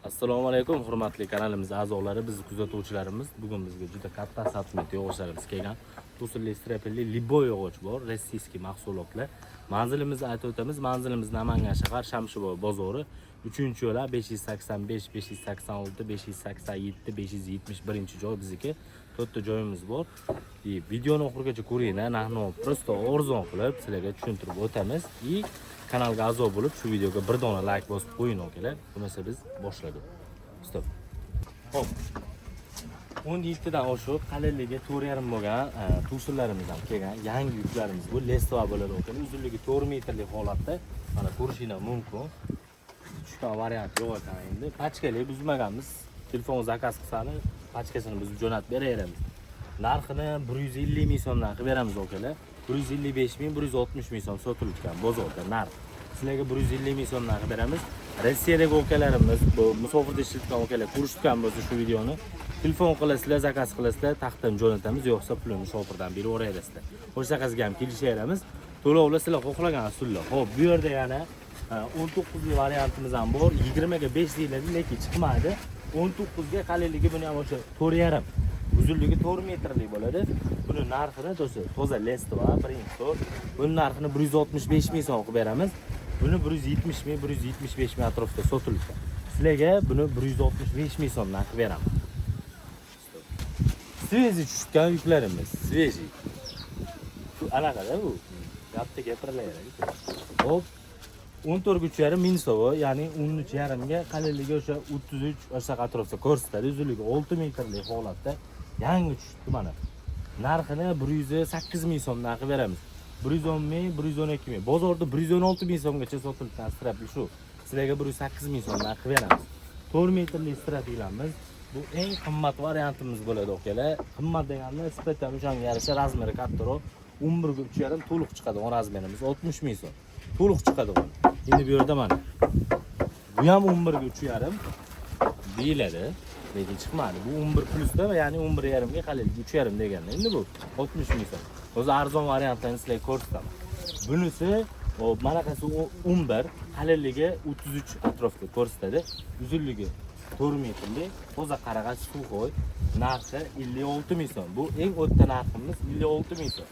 Assalomu alaykum, hurmatli kanalimiz a'zolari, biz kuzatuvchilarimiz. Bugun bizga juda katta assortiment yog'ochlarimiz kelgan. Usulli strapelli liboy yog'och bor, rossiyskiy mahsulotlar. Manzilimizni aytib o'tamiz. Manzilimiz Namangan shahar Shamshiboy bozori, 3-yo'la 585, 586, 587, 571-joy bizniki. 4 ta joyimiz bor. Videoni oxirigacha ko'ring, nahnu prosto arzon qilib sizlarga tushuntirib o'tamiz. Kanalga a'zo bo'lib, shu videoga bir dona like bosib qo'ying okalar. Bo'lmasa biz boshladik. Stop. Hop. 17 dan oshib, qalinligi 4,5 bo'lgan tusullarimiz ham kelgan. Yangi yuklarimiz bu Lestva bo'ladi okalar. Uzunligi 4 metrlik holatda. Mana ko'rishingiz mumkin. Tushgan variant yo'q ekan endi. Pachkali buzmaganmiz. Telefon zakaz qilsangiz, pachkasini biz jo'natib beraveramiz. Narxini 150 ming so'mdan qilib beramiz okalar. 155 ming, 160 ming so'm sotilgan bozorda narx. Sizlarga 150 ming so'mdan qilib beramiz. Rossiyadagi okalarimiz, bu musofirda ishlatgan okalar ko'rishgan bo'lsa shu videoni, telefon qilasizlar, zakaz qilasizlar, taqdim jo'natamiz, yo'qsa pulini shopirdan berib o'raylasizlar. O'sha qizga ham kelishaveramiz. To'lovlar sizlar xohlagan usullar. Xo'p, bu yerda yana 19 variantimiz ham bor. 20 ga 5 deyiladi, lekin chiqmaydi. 19 ga qalinligi buni ham o'sha 4,5. Uzunligi 4 metrlik bo'ladi. Buni narxini toza Lestva, birinchi sort. Buni narxini 165 ming so'm qilib beramiz. Buni 170 ming, 175 ming atrofida sotilgan. Sizlarga buni 165 ming so'mdan qilib beramiz. Sveji tushgan yuklarimiz, sveji. Shu anaqada bu. Gapni gapiraveradi. Hop. 14,5 ming so'm, ya'ni 13,5 ga qalinligi o'sha 33 o'sha atrofida ko'rsatadi. Uzunligi 6 metrlik holatda yangi tushdi mana. Narxini 108 ming so'mdan qilib beramiz. 110 ming, 112 ming. Bozorda 116 ming so'mgacha sotilgan strapli shu. Sizlarga 108 ming so'mdan qilib beramiz. 4 metrli straplarimiz bu eng qimmat variantimiz bo'ladi okalar. Qimmat deganda nisbatan o'shanga yarasha razmeri kattaroq. 11,5 to'liq chiqadigan razmerimiz 60 ming so'm. To'liq chiqadigan. Endi bu yerda mana. Bu ham 11,5 deyiladi. Lekin chiqmadi. Bu 11 plusda, ya'ni 11,5 ga qalinligi 3,5 deganda. Endi bu 60 ming so'm. O'zi arzon variantlarini sizlarga ko'rsataman. Bunisi manaqasi 11, qalinligi 33 atrofida ko'rsatadi. Uzunligi 4 metrlik, toza qarag'ach suvxo'y. Narxi 56 ming so'm. Bu eng o'rta narximiz 56 ming so'm.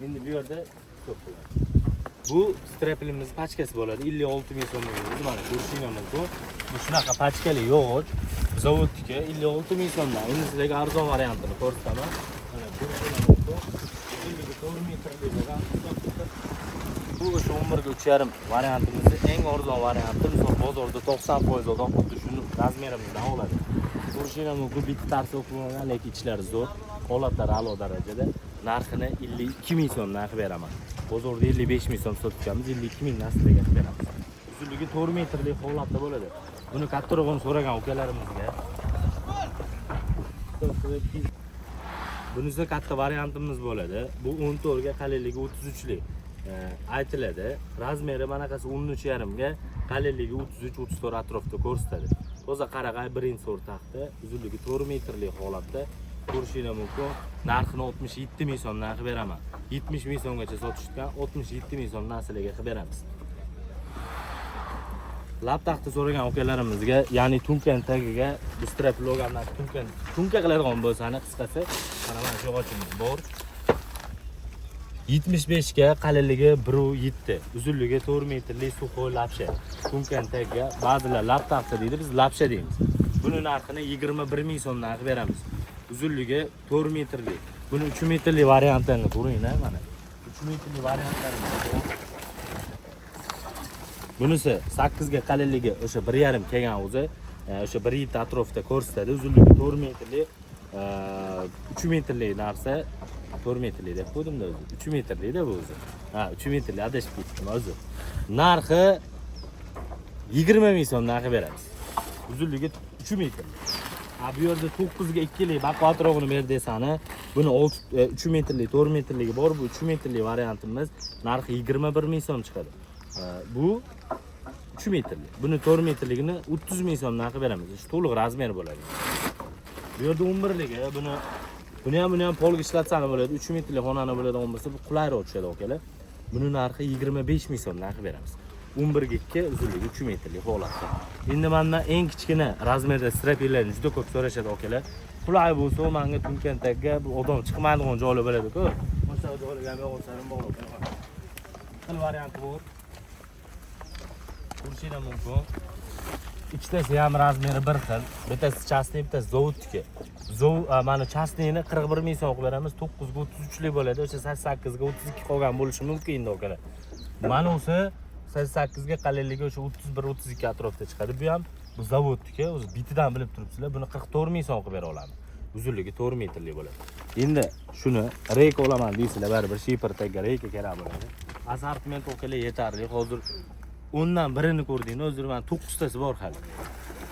Endi bu yerda ko'p bo'ladi. Bu straplimiz pachkasi bo'ladi. 56 ming so'm bo'ladi. Mana ko'rishingiz mumkin. Bu shunaqa pachkali yog'och. Zavodniki 56 ming so'mdan. Endi sizlarga arzon variantini ko'rsataman. Mana ko'rishingiz mumkin. Uzunligi 4 metrlik bo'lgan. Bu o'sha 11,5 variantimiz eng arzon varianti. Misol bozorda 90% odam xuddi shuni razmerimizdan oladi. Ko'rishingiz mumkin, bitta tarsi o'qilmagan, lekin ichlari zo'r. Holatlari a'lo darajada. Narxini 52 ming so'mdan qilib beraman. Bozorda 55 ming so'm sotganmiz, 52 ming nasliga qilib beramiz. Uzunligi 4 metrlik holatda bo'ladi. Buni kattarog'ini so'ragan ukalarimizga. Bunisi katta variantimiz bo'ladi. Bu 14 ga qalinligi 33lik aytiladi. Razmeri manaqasi 13,5 ga, qalinligi 33-34 atrofida ko'rsatadi. Toza qarag'ay birinchi sort taxta, uzunligi 4 metrlik holatda. Ko'rishingiz mumkin. Narxini 67 ming so'mdan qilib beraman. 70 ming so'mgacha sotishgan, 67 ming so'mdan sizlarga qilib beramiz. Lab taxta so'ragan ukalarimizga, ya'ni tunkan tagiga bu strap logamdan tunka qiladigan bo'lsa-ni qisqasi, mana shu yog'ochimiz bor. 75 ga, qalinligi 1,7, uzunligi 4 metrlik suvxo'y lapsha. Tunkan tagiga ba'zilar lab taxta deydi, biz lapsha deymiz. Buni narxini 21 ming so'mdan qilib beramiz. Uzunligi 4 metrlik. Buni 3 metrlik variantini ko'ringlar mana. 3 metrlik variantlarimiz bor. Bunisi 8 ga qalinligi o'sha 1,5 kelgan o'zi, o'sha 1,7 atrofida ko'rsatadi. Uzunligi 4 metrlik, 3 metrlik narsa, 4 metrlik deb qo'ydimda o'zi. 3 metrlik-da bu o'zi. Ha, 3 metrlik adashib ketdim o'zi. Narxi 20 ming so'mdan qilib beramiz. Uzunligi 3 metr. Bu yerda 9 ga 2 lik baqatroqni ber desani, buni 3 metrlik, 4 metrligi bor. Bu 3 metrlik variantimiz narxi 21 ming so'm chiqadi. Bu 3 metrlik. Buni 4 metrligini 30 ming so'mdan qilib beramiz. Shu to'liq razmer bo'ladi. Bu yerda 11 ligi, buni ham polga ishlatsani bo'ladi. 3 metrlik xonani bo'ladigan bo'lsa, bu qulayroq tushadi okalar. Buni narxi 25 ming so'mdan qilib beramiz. 11 ga 2, uzunligi 3 metrlik holatda. Endi mendan eng kichkina razmerda strapillarni juda ko'p so'rashadi akalar. Qulay bo'lsa, menga Toshkentga bu odam chiqmaydigan joylar bo'ladi-ku. O'sha joylarga ham yog'ochlarni bog'lab qo'yaman. Xil varianti bor. Kurshina mumkin. Ikkitasi ham razmeri bir xil. Bittasi chastni, bittasi zavodniki. Mana chastnini 41 ming so'm qilib beramiz. 9 ga 33 lik bo'ladi. O'sha 88 ga 32 qolgan bo'lishi mumkin endi akalar. Mana o'zi 88 ga qalinligi o'sha 31-32 atrofida chiqadi. Bu ham bu zavodniki, o'zi bitidan bilib turibsizlar. Buni 44 ming so'm qilib bera olamiz. Uzunligi 4 metrlik bo'ladi. Endi shuni reyka olaman deysizlar, baribir shipper tagga reyka kerak bo'ladi. Assortiment okalar yetarli. Hozir ondan birini ko'rdingiz, o'zir men 9 tasi bor hali.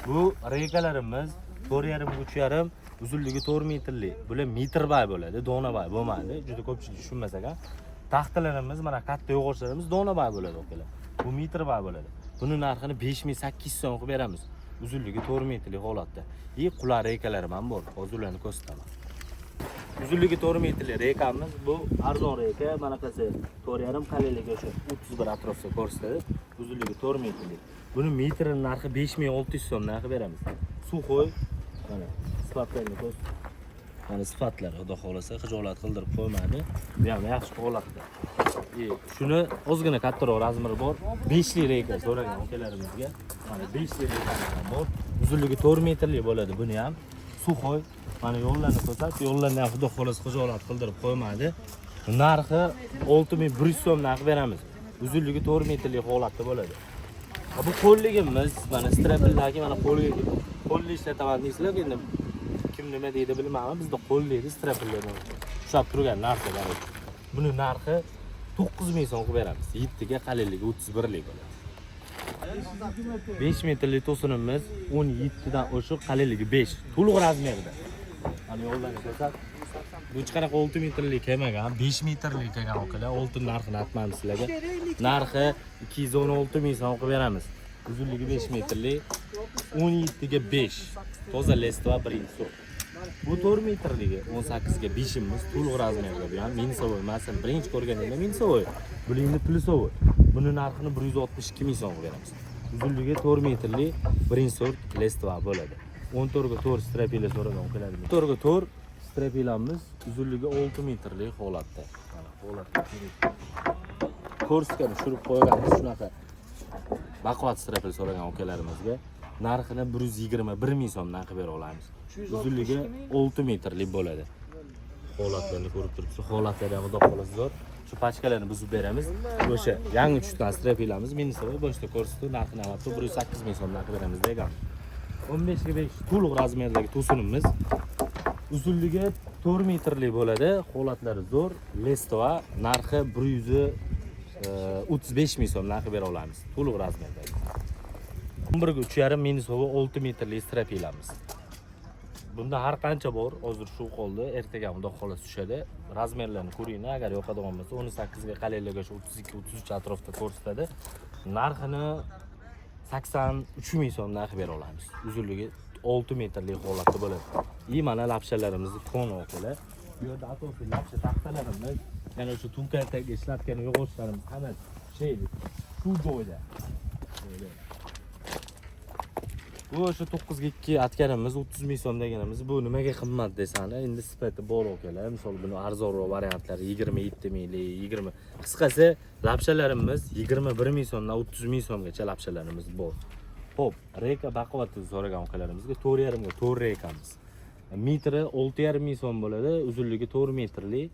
Bu reykalarimiz 4,5 3,5, uzunligi 4 metrlik. Bular metrboy bo'ladi, donabay bo'lmaydi. Juda ko'pchilik tushunmasak ham. Taxtalarimiz, mana katta yog'ochlarimiz donabay bo'ladi okalar. Bu metrboy bo'ladi. Buni narxini 5800 so'm qilib beramiz. Uzunligi 4 metrlik holatda. Qulay reykalarim ham bor. Hozir ularni ko'rsataman. Uzunligi 4 metrlik reykamiz. Bu arzon reyka. Mana qasi 4,5 qalinligi o'sha 31 atrofida ko'rsatadi. Uzunligi 4 metrlik. Buni metrining narxi 5600 so'mdan qilib beramiz. Suxoy. Mana sifatlarni ko'rsatadi. Mana sifatlar, xudo xolasa, xijolat qildirib qo'ymadi. Bu ham yaxshi holatda. Shuni ozgina kattaroq razmeri bor. 5 lik reyka so'ragan akalarimizga. Mana 5 lik reyka bor. Uzunligi 4 metrlik bo'ladi. Buni ham suxoy. Mana yo'llarni ko'rsat, yo'llarni ham xudo xolasa xijolat qildirib qo'ymadi. Narxi 6100 so'mdan qilib beramiz. Uzunligi 4 metrlik holatda bo'ladi. Bu qo'lligimiz, mana strapildagi mana qo'lli ishlataman deysizlar, endi kim nima deydi bilmayman. Bizda qo'llaydi strapillarni ushlab turgan narsalar. Buni narxi 9 ming so'm qilib beramiz. 7 ga qalinligi 31 lik bo'ladi. 5 metrlik to'sinimiz 17 dan o'shiq, qalinligi 5. To'liq razmerda. Mana yo'llarni ko'rsat. Bu chiqaraq 6 metrlik kelmagan, 5 metrlik kelgan okalar. Oltin narxini aytmaymiz sizlarga. Narxi 216 ming so'm qilib beramiz. Uzunligi 5 metrlik, 17 ga 5. Toza lestva birinchi sort. Bu 4 metrligi 18 ga 5imiz, to'liq razmerda. Bu ham minsovoy emas, birinchi ko'rganingizda minsovoy. Bularni plusovoy. Buni narxini 162 ming so'm qilib beramiz. Uzunligi 4 metrlik, birinchi sort lestva bo'ladi. 14 ga 4 strapila so'ragan okalarimiz. 14 ga 4 strapilamiz, uzunligi 6 metrlik holatda. Mana holatda. Korskani tushirib qo'yganmiz shunaqa. Baquvvat strapil so'ragan okalarimizga narxini 121 ming so'mdan qilib bera olamiz. Uzunligi 6 metrlik bo'ladi. Holatlarni ko'rib turibsiz. Holatlari ham xudo xolasa zo'r. Shu pachkalarni buzib beramiz. O'sha yangi tushgan strapilamiz minsovoy boshda ko'rsatib, narxini ham 108 ming so'mdan qilib beramiz degan. 15 ga 5 to'liq razmerdagi to'sinimiz. Uzunligi 4 metrlik bo'ladi. Holatlari zo'r. Lestova narxi 135 ming so'mdan qilib bera olamiz. To'liq razmerdagi. 11 ga 3,5 minsovoy 6 metrlik strapilamiz. Bunda har qancha bor, hozir shu qoldi, ertaga ham xudo xolasa tushadi. Razmerlarni ko'ring, agar yoqadigan bo'lsa 18 ga qalinligi 32-33 atrofida ko'rsatadi. Narxini 83 ming so'mdan qilib bera olamiz. Uzunligi 6 metrlik holatda bo'ladi. Mana lapshalarimizni to'g'ri okalar. Bu yerda asosiy lapsha taxtalarimiz, yana o'sha Toshkentdagi ishlatgan yog'ochlarimiz hamma shu joyda. Bu o'sha 9 ga 2 atganimiz 30 ming so'm deganimiz. Bu nimaga qimmat desani, endi sifati bor okalar. Misol buni arzonroq variantlari 27 minglik, 20. Qisqasi, lapshalarimiz 21 ming so'mdan 30 ming so'mgacha lapshalarimiz bor. Xo'p, reyka baquvvatni so'ragan okalarimizga 4,5 ga 4 reykamiz. Metri 6,5 ming so'm bo'ladi, uzunligi 4 metrlik.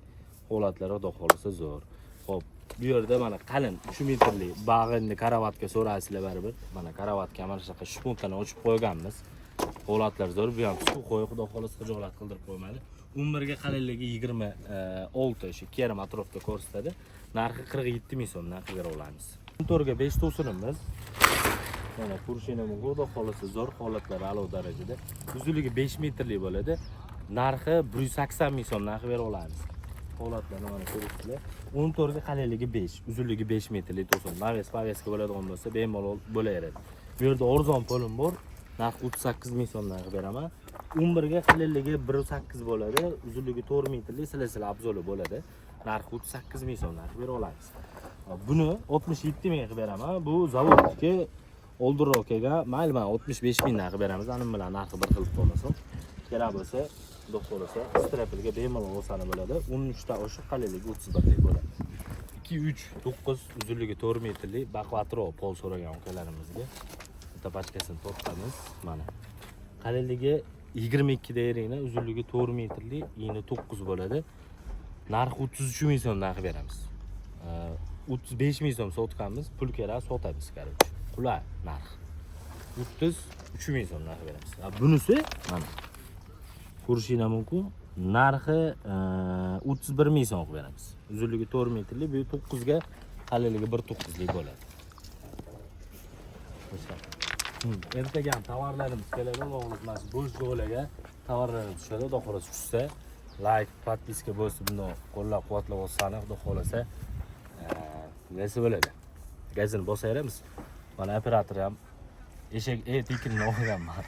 Holatlari xudo xolasa zo'r. Xo'p, bu yerda mana qalin 3 metrlik bag'inni karavatga so'raysizlar baribir. Mana karavatga mana shunaqa shpuntani ochib qo'yganmiz. Holatlar zo'r. Bu ham suv qo'yib xudo xolasa xijolat qildirib qo'ymadi. 11 ga qalinligi 26 o'sha 2,5 atrofda ko'rsatadi. Narxi 47 ming so'mdan qilib bera olamiz. 14 ga 5 to'sinimiz. Mana kurshinaning xudo xolasa zo'r, holatlari a'lo darajada. Uzunligi 5 metrlik bo'ladi. Narxi 180 ming so'mdan qilib bera olamiz. Holatlarni mana ko'ribsizlar. 14 ga qalinligi 5, uzunligi 5 metrlik to'sin. Paveska bo'ladigan bo'lsa, bemalol bo'laveradi. Bu yerda arzon polim bor. Narxi 38 ming so'mdan qilib beraman. 11 ga qalinligi 1.8 bo'ladi, uzunligi 4 metrlik silsila abzoli bo'ladi. Narxi 38 ming so'mdan qilib bera olamiz. Buni 67 ming qilib beraman. Bu zavodniki oldiroqga mayli men 65 mingdan qilib beramiz. Anim bilan narxi bir xil bo'lmasin. Kerak bo'lsa, xudo xolasa, strapilga bemalol olsani bo'ladi. 13 ta oshib qalinligi 31 lik bo'ladi. 2 3 9 uzunligi 4 metrlik bakvatro pol so'ragan ukalarimizga bitta pachkasini tortamiz. Mana. Qalinligi 22 dayringdan uzunligi 4 metrlik, eni 9 bo'ladi. Narxi 33 ming so'mdan qilib beramiz. 35 ming so'm sotganmiz, pul kerak sotamiz qaror. Qulay narx. 33 ming so'mdan qilib beramiz. Bunisi mana. Ko'rishingiz mumkin. Narxi 31 ming so'm qilib beramiz. Uzunligi 4 metrlik, bu 9 ga, qalinligi 1.9 lik bo'ladi. Ertaga ham tovarlarimiz keladi, o'g'lim mana shu bo'sh joylarga tovarlarimiz tushadi. Xudo xolasa tushsa, like, podpiska bo'lsa, buni qo'llab-quvvatlab olsangiz, xudo xolasa nesi bo'ladi. Gazini bosaveramiz. Mana operator ham eshak tekinni olganman.